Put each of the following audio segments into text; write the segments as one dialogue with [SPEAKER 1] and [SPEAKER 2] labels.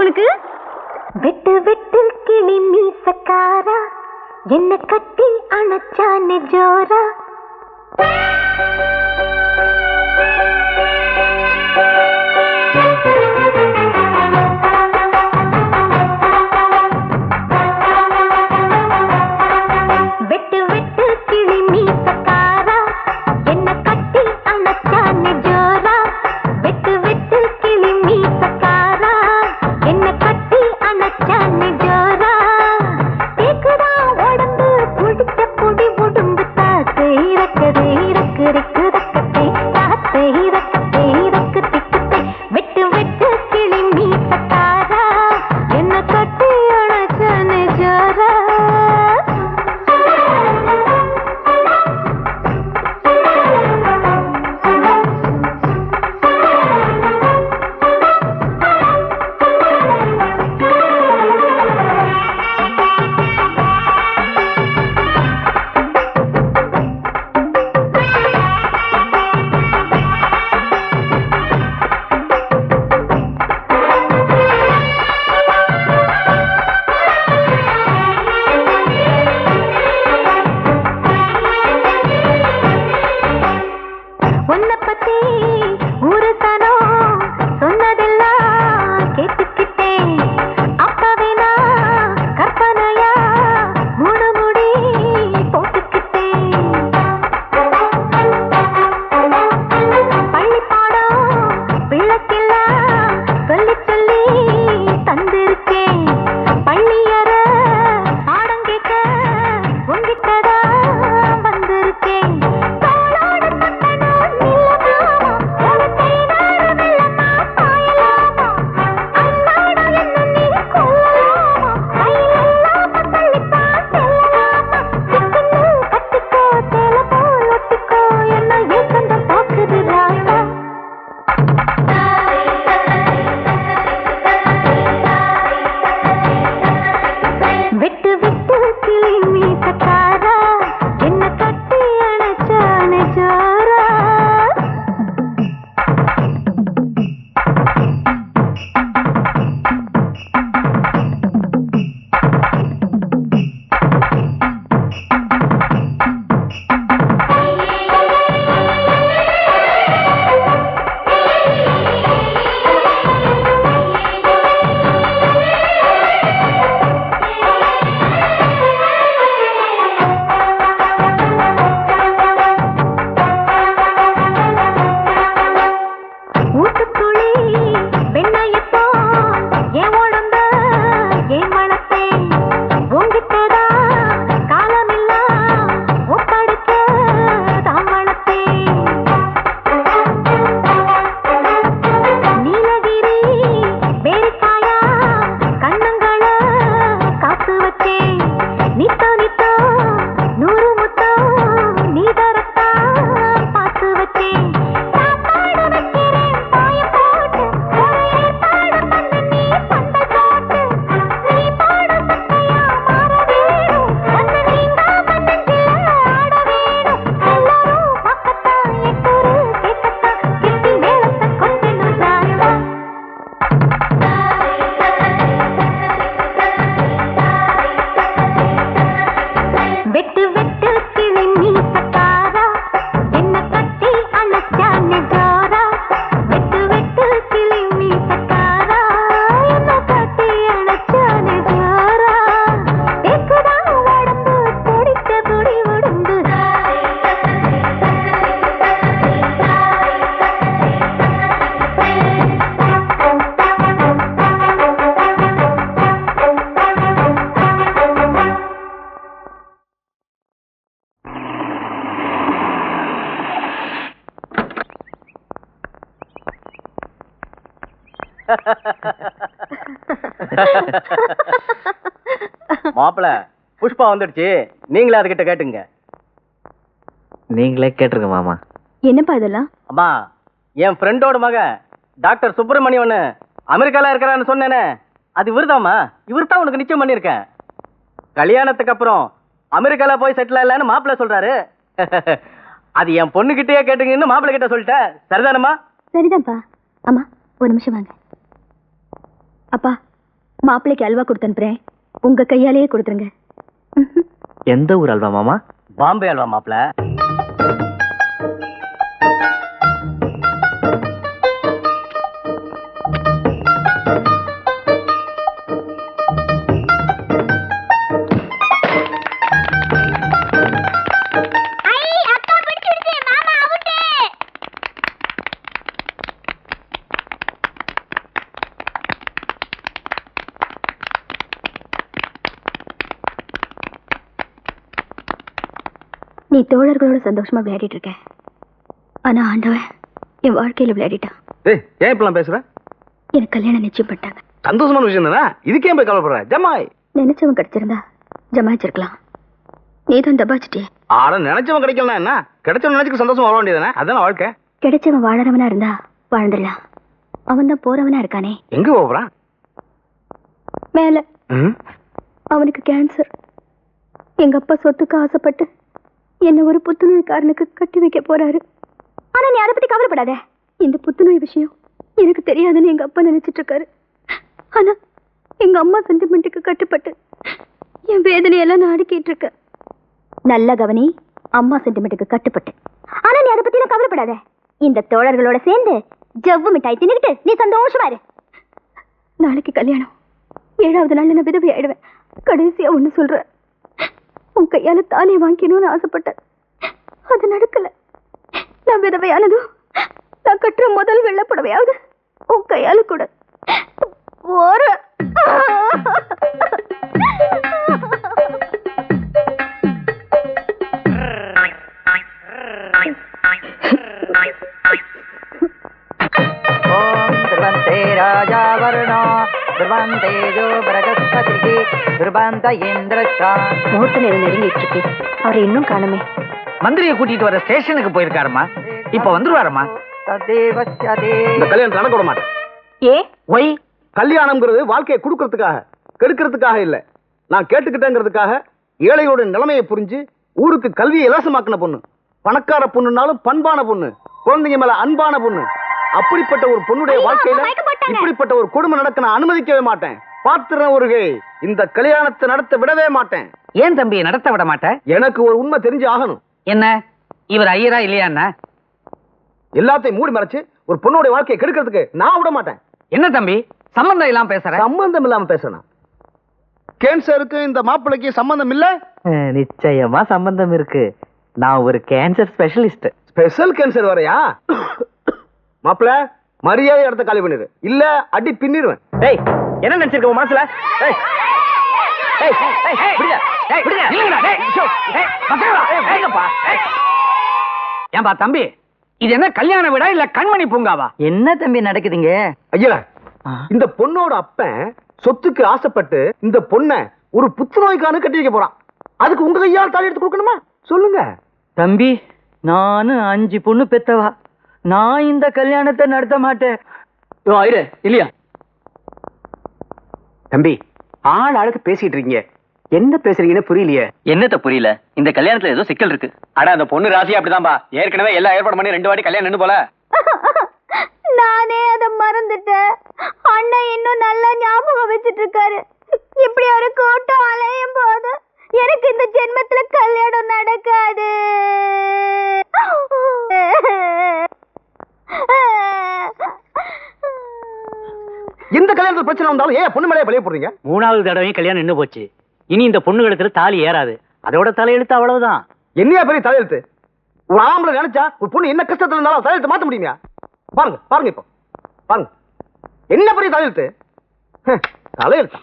[SPEAKER 1] உனக்கு? வெட்டு வெட்டு கிளி மீசக்காரா, என்ன கட்டி அணைச்சானே ஜோரா. வெட்டு வெட்டு கிளி மீசக்காரா, என்ன கட்டி அணைச்சானே ஜோரா. வெட்டு வெட்டு கிளி மீசக்காரா, என்ன கட்டி அணைச்சானே ஜோரா. கேக்குதா உடம்பு புடிச்ச புடி உடம்பு தாத்து இறக்குது இறக்கு இறக்கு ரக்கத்தை தாத்து இறக்கத்தை இறக்கு திக்கத்தை. வெட்டு வெட்டு கிளி மீசக்காரா, என்ன கட்டி அணைச்சானே ஜோரா. உன்னை பத்தி ஊரு சனம் சொன்னதெல்லாம் கேட்டுக்கிட்டேன். அப்பவே நான் கற்பனையா மூணு முடி போட்டுக்கிட்டேன். பள்ளிப்பாடம் பிள்ளைக்கெல்லாம் சொல்லி சொல்லி தந்திருக்கேன். பள்ளியற பாடம் கேட்க உங்கிட்டதான் வந்திருக்கேன். வெட்டு வெட்டு கிளி மீசக்காரா, என்ன கட்டி அணைச்சானே ஜோரா. ஊத்துக்குழி வெண்ணெயப்போ ஏன் உடம்ப ஏன் வளர்த்தேன். உங்கிட்டதா காலமில்லா ஒப்படைக்க தான் வளர்த்தேன். நீலகிரி வேரிக்காயா கண்ணங்கள காத்து வச்சேன். நித்தோ நித்தோ நூறு முத்தோ நீ தரத்தா பார்த்து வச்சேன். சாப்பாடு வைக்கிறேன் பாயம் போட்டு, ஒரு ஏற்பாடு பண்ணு நீ பந்த காட்டு. நீ பாடு சட்டையா மாற வேணும், வந்து நீங்காம நெஞ்சில ஆட வேணும். எல்லாரும் பார்க்கத்தான் எட்டூரு கேட்கத்தான் கெட்டி மேளத்தை கொஞ்சணும் ராசா. வெட்டு வெட்டு கிளி மீசக்காரா, என்ன கட்டி அணைச்சானே ஜோரா. வெட்டு வெட்டு கிளி மீசக்காரா, என்ன கட்டி அணைச்சானே ஜோரா. கேக்குதா உடம்பு பிடிச்ச புடி உடம்பு.
[SPEAKER 2] மாப்பிள புஷ்பா வந்துடுச்சு, நீங்களே அதுகிட்ட கேட்டுங்க.
[SPEAKER 3] நீங்களே கேட்டுருங்க மாமா.
[SPEAKER 1] என்னப்பா இதெல்லாம்?
[SPEAKER 2] அம்மா, என் ஃப்ரெண்டோட மகன் டாக்டர் சுப்பிரமணியன் அமெரிக்கால இருக்கிறான்னு சொன்னேனே, அது இவர்தாம்மா. இவர் தான் உனக்கு நிச்சயம் பண்ணியிருக்கேன். கல்யாணத்துக்கு அப்புறம் அமெரிக்கால போய் செட்டில் ஆகலான்னு மாப்பிள்ள சொல்றாரு. அது என் பொண்ணுகிட்டயே கேட்டுங்கன்னு மாப்பிள்ள கிட்ட சொல்லிட்டேன். சரிதானம்மா?
[SPEAKER 1] சரிதான்ப்பா. அம்மா ஒரு நிமிஷம் வாங்க. அப்பா மாப்பிள்ளைக்கு அல்வா கொடுத்து அனுப்புறேன், உங்க கையாலேயே கொடுத்துருங்க.
[SPEAKER 2] எந்த ஊர் அல்வா மாமா? பாம்பே அல்வா மாப்பிள.
[SPEAKER 1] நீ தோழர்களோட சந்தோஷமா விளையாடிட்டு இருக்க, ஆனா ஆண்டவன் என் வாழ்க்கையில விளையாடிட்டான்.
[SPEAKER 3] ஏன் இப்பெல்லாம் பேசுற?
[SPEAKER 1] எனக்கு கல்யாணம் நிச்சயம் பண்ணிட்டாங்க.
[SPEAKER 3] சந்தோஷமான விஷயம் தானே, இதுக்கே போய் கவலைப்படுற? ஜமாய்
[SPEAKER 1] நினைச்சவன் கிடைச்சிருந்தா ஜமாய்ச்சிருக்கலாம், நீ தான் தபாச்சிட்டியே.
[SPEAKER 3] ஆட நினைச்சவன் கிடைக்கலாம் என்ன, கிடைச்சவன் நினைச்சுக்க சந்தோஷம் வர வேண்டியதானே, அதான வாழ்க்கை.
[SPEAKER 1] கிடைச்சவன் வாழறவனா இருந்தா வாழ்ந்துடலாம், அவன் தான் போறவனா இருக்கானே.
[SPEAKER 3] எங்க போறான்?
[SPEAKER 1] மேல. அவனுக்கு கேன்சர். எங்க அப்பா சொத்துக்கு ஆசைப்பட்டு என்ன ஒரு புத்துநோய்க்காரனுக்கு கட்டி வைக்க போறாரு. ஆனா நீ அதை பத்தி கவலைப்படாத, இந்த புத்துநோய் விஷயம் எனக்கு தெரியாதுன்னு எங்க அப்பா நினைச்சிட்டு இருக்காரு. ஆனா எங்க அம்மா சென்டிமெண்ட்டுக்கு கட்டுப்பட்டு என் வேதனையெல்லாம் நான் அடக்கிட்டு இருக்க. நல்ல கவனி, அம்மா சென்டிமெண்ட்டுக்கு கட்டுப்பட்டு. ஆனா நீ அதை பத்தி எல்லாம் கவலைப்படாத, இந்த தோழர்களோட சேர்ந்து ஜவ்வு மிட்டாய் தின்னுக்கிட்டு நீ சந்தோஷமா இரு. நாளைக்கு கல்யாணம், 7வது நாள் நான் விதவை ஆயிடுவேன். கடைசியா ஒண்ணு சொல்றேன், உன் கையால தாலியை வாங்கிக்கணும்னு ஆசைப்பட்டேன், அது நடக்கல. நான் விதவையானதும் நான் கட்டுற முதல் வெள்ளப்புடவையாவது உன் கையால கூட ஒரு
[SPEAKER 2] ராஜா வர்ணோ துர்வந்தேஜோ பிரகஸ்பதி துர்வந்த இந்திரஸ்தா.
[SPEAKER 1] முகூர்த்த நேரம் நெருங்கிட்டு இருக்கு, அவரை இன்னும் காணுமே.
[SPEAKER 2] மந்திரியை கூட்டிட்டு வர ஸ்டேஷனுக்கு போயிருக்காருமா, இப்ப வந்துருவாருமா.
[SPEAKER 3] இந்த கல்யாணம் நடக்க விட மாட்டேன்.
[SPEAKER 1] ஏ
[SPEAKER 3] ஒய், கல்யாணம்ங்கிறது வாழ்க்கையை கொடுக்கறதுக்காக கெடுக்கிறதுக்காக இல்ல, நான் கேட்டுக்கிட்டேங்கிறதுக்காக. ஏழையோட நிலைமையை புரிஞ்சு ஊருக்கு கல்வியை இலவசமாக்கின பொண்ணு, பணக்கார பொண்ணுனாலும் பண்பான பொண்ணு, குழந்தைங்க மேல அன்பான பொண்ணு. அப்படிப்பட்ட ஒரு பொண்ணுடைய வாழ்க்கையில இப்படிப்பட்ட ஒரு கொடுமை நடக்க நான் அனுமதிக்கவே மாட்டேன். பாத்துறேன் ஒரு கை, இந்த கல்யாணத்தை நடத்த விடவே மாட்டேன்.
[SPEAKER 2] ஏன் தம்பி நடத்த விட மாட்டேன்?
[SPEAKER 3] எனக்கு ஒரு உண்மை தெரிஞ்சு ஆகணும்.
[SPEAKER 2] என்ன, இவர் ஐயரா இல்லையா?
[SPEAKER 3] எல்லாத்தையும் மூடி மறைச்சு ஒரு பொண்ணுடைய வாழ்க்கையை கெடுக்கிறதுக்கு நான் விட மாட்டேன்.
[SPEAKER 2] என்ன தம்பி சம்பந்தம் இல்லாம பேசுற?
[SPEAKER 3] சம்பந்தம் இல்லாம பேசணும். கேன்சருக்கு இந்த மாப்பிள்ளைக்கு சம்பந்தம் இல்ல?
[SPEAKER 2] நிச்சயமா சம்பந்தம் இருக்கு. நான் ஒரு கேன்சர் ஸ்பெஷலிஸ்ட்.
[SPEAKER 3] ஸ்பெஷல் கேன்சர் வரையா? மாப்பிள்ள மரியாதை இடத்த காலி பண்ணிரு, இல்ல அடி பின்னிடுவேன்.
[SPEAKER 2] டேய், என்ன நினைச்சிருக்க உன் மனசுல? டேய் டேய் டேய் விடுங்க. டேய் விடுங்க. இல்லங்கடா. டேய் டேய் பசங்களா. ஏங்கப்பா. ஏன்பா தம்பி, இது என்ன கல்யாண வீடா இல்ல கண்மணி பூங்காவா? என்ன தம்பி நடக்குதுங்க?
[SPEAKER 3] ஐயா, இந்த பொண்ணோட அப்பன் சொத்துக்கு ஆசைப்பட்டு இந்த பொண்ணை ஒரு புத்துநோய்க்கான கட்டி வைக்க போறான். அதுக்கு உங்க கையால் தாலி எடுத்து கொடுக்கணுமா? சொல்லுங்க
[SPEAKER 2] தம்பி, நானு 5 பொண்ணு பெத்தவா, நான் இந்த கல்யாணத்தை நடத்த மாட்டேன். இல்லையா
[SPEAKER 3] தம்பி, ஆள் ஆளுக்கு பேசிட்டு இருக்கீங்க, என்ன பேசுறீங்கன்னு புரியலையே.
[SPEAKER 2] என்னத்த புரியல? இந்த கல்யாணத்துல ஏதோ சிக்கல் இருக்கு. அட அந்த பொண்ணு ராசி அப்படிதான்பா, ஏற்கனவே எல்லாம் ஏற்பாடு பண்ணி 2 வாட்டி கல்யாணம் நின்னு போல.
[SPEAKER 1] நானே அதை மறந்துட்டேன். அண்ணன் இன்னும் நல்லா ஞாபகம் வச்சிட்டு இருக்காரு. இப்படி ஒரு கூட்டம் அலையும் போது எனக்கு இந்த ஜென்மத்துல கல்யாணம் நடக்காது.
[SPEAKER 3] இந்த கல்யாணத்துல பிரச்சனை வந்தாலும் ஏன் பொண்ணு மேலே பழைய போடுறீங்க?
[SPEAKER 2] 3வது தடவையும் கல்யாணம் நின்னு போச்சு. இனி இந்த பொண்ணு கழுத்துல தாலி ஏறாது. அதோட தலையெழுத்து அவ்வளவுதான்.
[SPEAKER 3] என்னையா பெரிய தலையெழுத்து? ஒரு ஆம்பளை நினைச்சா ஒரு பொண்ணு என்ன கஷ்டத்துல இருந்தாலும் தலையெழுத்து மாத்த முடியுமா? பாருங்க பாருங்க, இப்போ பாருங்க என்ன பெரிய தலையெழுத்து. தலையெழுத்தா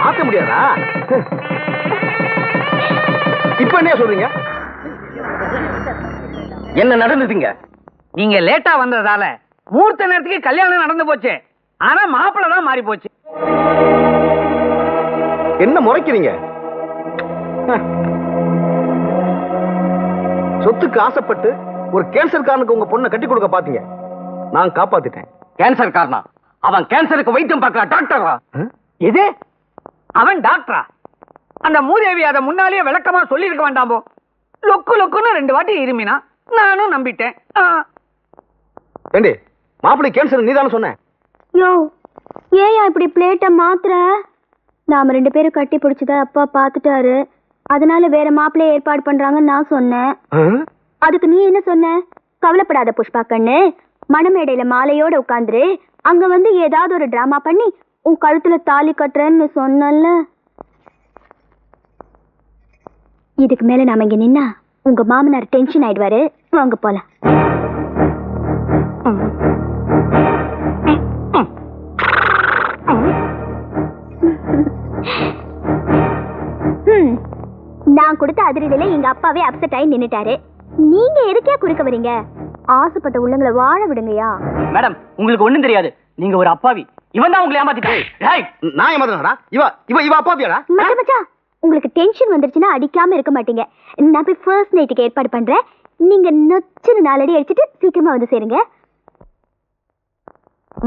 [SPEAKER 3] மாத்த முடியாதா? இப்ப என்ன சொல்றீங்க?
[SPEAKER 2] என்ன நடந்துதுங்க? நீங்க லேட்டா வந்ததால மூர்த்த நேரத்துக்கு கல்யாணம் நடந்து போச்சு. ஆனா மாப்பிள்ளை தான் மாறி போச்சு.
[SPEAKER 3] என்ன முறைக்கிறீங்க? சொத்துக்கு ஆசைப்பட்டு ஒரு கேன்சர்காரனுக்கு உங்க பொண்ணை கட்டி கொடுக்க பாத்தீங்க, நான் காப்பாத்திட்டேன்.
[SPEAKER 2] கேன்சர் காரணம் அவன் கேன்சருக்கு வைத்தியம் பார்க்கற டாக்டரா? எது? அவன் டாக்டரா? அந்த மூதேவி அதை முன்னாலேயே விளக்கமா சொல்லி இருக்க வேண்டாமோ? லொக்கு லொக்குன்னு 2 வாட்டி இருமினா நானும் நம்பிட்டேன்.
[SPEAKER 3] ஏண்டி, மாப்பிள்ளை கேன்சர் நீதானே சொன்ன?
[SPEAKER 1] யோ, ஏன் இப்படி பிளேட்டை மாத்துற? நாம 2 பேரும் கட்டி பிடிச்சத அப்பா பாத்துட்டாரு. அதனால வேற மாப்பிள்ளைய ஏற்பாடு பண்றாங்கன்னு நான் சொன்னேன். அதுக்கு நீ என்ன சொன்ன? கவலைப்படாத புஷ்பா கண்ணு, மணமேடையில மாலையோட உட்காந்துரு. அங்க வந்து ஏதாவது ஒரு டிராமா பண்ணி உன் கழுத்துல தாலி கட்டுறேன்னு சொன்னல. இதுக்கு மேல நாம இங்க நின்னா உங்க மாமனார் டென்ஷன் ஆயிடுவாரு. வாங்க போலாம். நான் கொடுத்த அதிரடியில எங்க அப்பாவே அப்செட் ஆகி நின்னுட்டாரு. நீங்க எதுக்கே குறுக்க வரீங்க? ஆசைப்பட்ட உள்ளங்களை வாழ விடுங்கயா.
[SPEAKER 2] மேடம், உங்களுக்கு ஒண்ணும் தெரியாது. நீங்க ஒரு அப்பாவி. இவன் தான் உங்களை ஏமாத்திட்டான்.
[SPEAKER 3] நான் ஏமாத்தினடா? இவ அப்பாவியாடா?
[SPEAKER 1] மச்சான், உங்களுக்கு டென்ஷன் வந்துருச்சுன்னா அடிக்காம இருக்க மாட்டீங்க. நான் போய் ஃபர்ஸ்ட் நைட்டுக்கு ஏற்பாடு பண்றேன். நீங்க நொச்சுன்னு 4 அடி அடிச்சுட்டு சீக்கிரமா வந்து சேருங்க.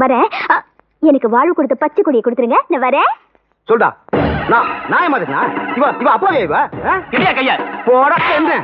[SPEAKER 1] வரேன். எனக்கு வாழ்வு கொடுத்த பச்சை கொடியை கொடுத்துருங்க. நான் வரேன்.
[SPEAKER 3] சொல்டா. நான் ஏமாத்தினா? இவ அப்பாவியா? இவ
[SPEAKER 2] இல்லையா கையா?
[SPEAKER 3] போடா. என்ன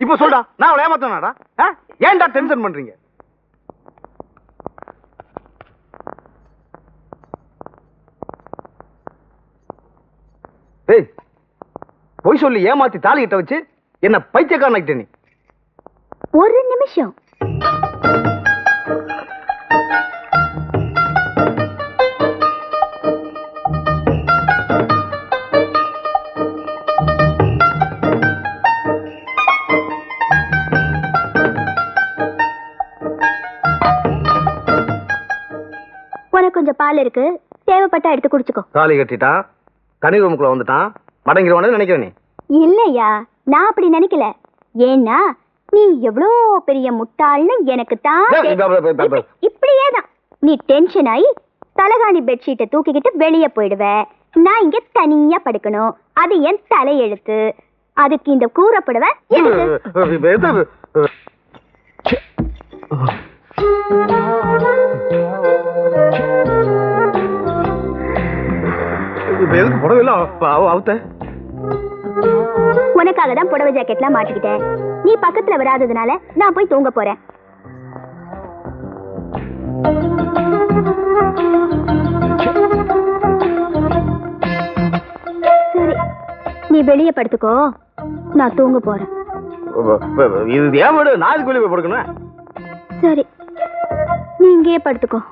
[SPEAKER 3] இப்ப சொல்டா. நான் அவளை ஏமாத்தனாடா? ஏன்டா டென்ஷன் பண்றீங்க? பொய் சொல்லி ஏமாத்தி தாலி கிட்ட வச்சு என்ன பைத்தியக்காரன் ஆகிட்ட நீ.
[SPEAKER 1] ஒரு நிமிஷம். உனக்கு கொஞ்சம் பால் இருக்கு, தேவைப்பட்டா எடுத்து குடிச்சுக்கோ.
[SPEAKER 3] தாலி கட்டிட்டான், தனி ரூமுக்குள்ள வந்துட்டான், மடங்கிடுவானு நினைக்கிறேன் நீ.
[SPEAKER 1] இல்லையா, நான் அப்படி நினைக்கல. ஏன்னா நீ எவ்வளோ பெரிய முட்டாள்னு எனக்கு தான் இப்படியே தான். நீ டென்ஷன் ஆகி தலகாணி பெட்ஷீட்டை தூக்கிக்கிட்டு வெளியே போயிடுவ. நான் இங்க தனியா படுக்கணும். அது என் தலையெழுத்து. அதுக்கு இந்த கூறப்படுவ உனக்காக தான் புடவை ஜாக்கெட்லாம் மாட்டிக்கிட்டேன். நீ பக்கத்துல வராததுனால நான் போய் தூங்க போறேன். சரி, நீ வெளியே படுத்துக்கோ, நான் தூங்க போறேன்.
[SPEAKER 3] இது ஏன் வீடு? நான் இதுக்கு வெளியே போய் படுக்கணும்.
[SPEAKER 1] சரி, நீ இங்கேயே படுத்துக்கோ.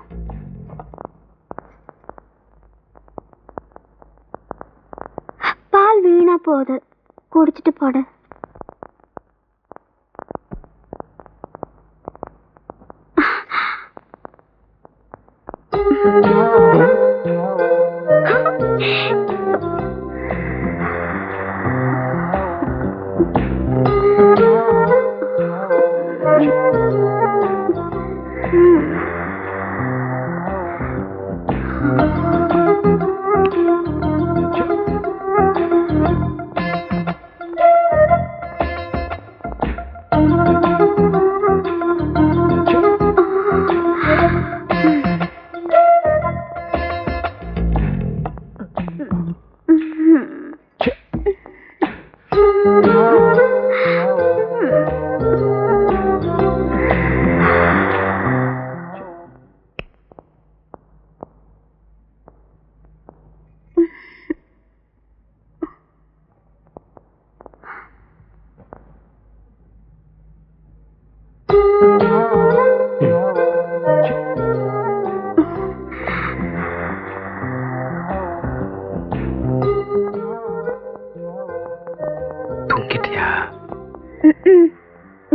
[SPEAKER 1] பால் வீணா போகுது, குடிச்சிட்டு போட.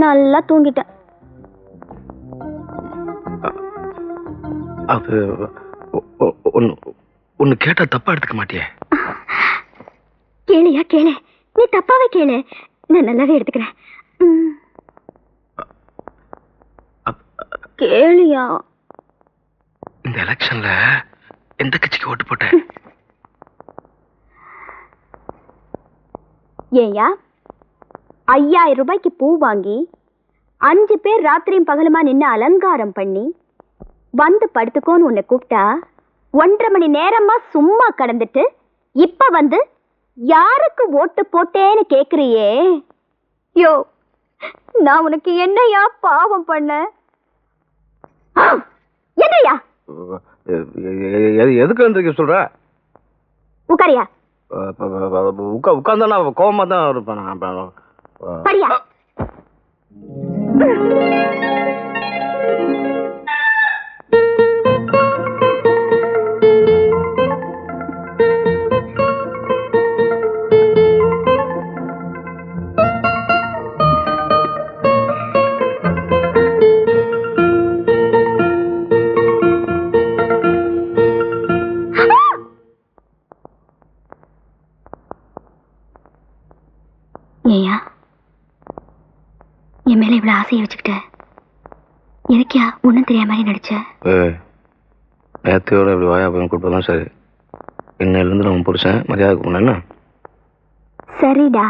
[SPEAKER 1] நல்லா தூங்கிட்டேன்.
[SPEAKER 3] அது ஒன்னு கேட்டா தப்பா எடுத்துக்க மாட்டியே?
[SPEAKER 1] கேளியா கேளு, நீ தப்பாவே கேளு, நான் நல்லாவே எடுத்துக்கிறேன். கேளியா.
[SPEAKER 3] இந்த எலெக்ஷன்ல எந்த கட்சிக்கு ஓட்டு போட்ட?
[SPEAKER 1] ஏயா 5000 ரூபாய்க்கு பூ வாங்கி 5 பேர் ராத்திரியும் பகலுமா நின்று அலங்காரம் பண்ணி வந்து படுத்துக்கோன்னு உன்னை கூப்பிட்டா 1.5 மணி நேரமா சும்மா கடந்துட்டு இப்ப வந்து யாருக்கு ஓட்டு போட்டேன்னு கேக்குறியே? யோ, நான் உனக்கு என்னையா பாவம் பண்ண? என்னையா?
[SPEAKER 3] எதுக்கு வந்து சொல்ற?
[SPEAKER 1] உட்காரியா.
[SPEAKER 3] உட்கார்ந்தா கோவமா தான் இருப்பேன்.
[SPEAKER 1] படியா. ஏயா என் மேல இவ்வளவு ஆசையை வச்சுக்கிட்ட? எனக்கியா ஒன்னும் தெரியாம மாதிரி நடிச்ச?
[SPEAKER 3] நேத்தையோட இப்படி வாயா போய் கூப்பிடலாம். சரி, இன்னையில இருந்து நம்ம புருஷன் மரியாதை. சரிடா.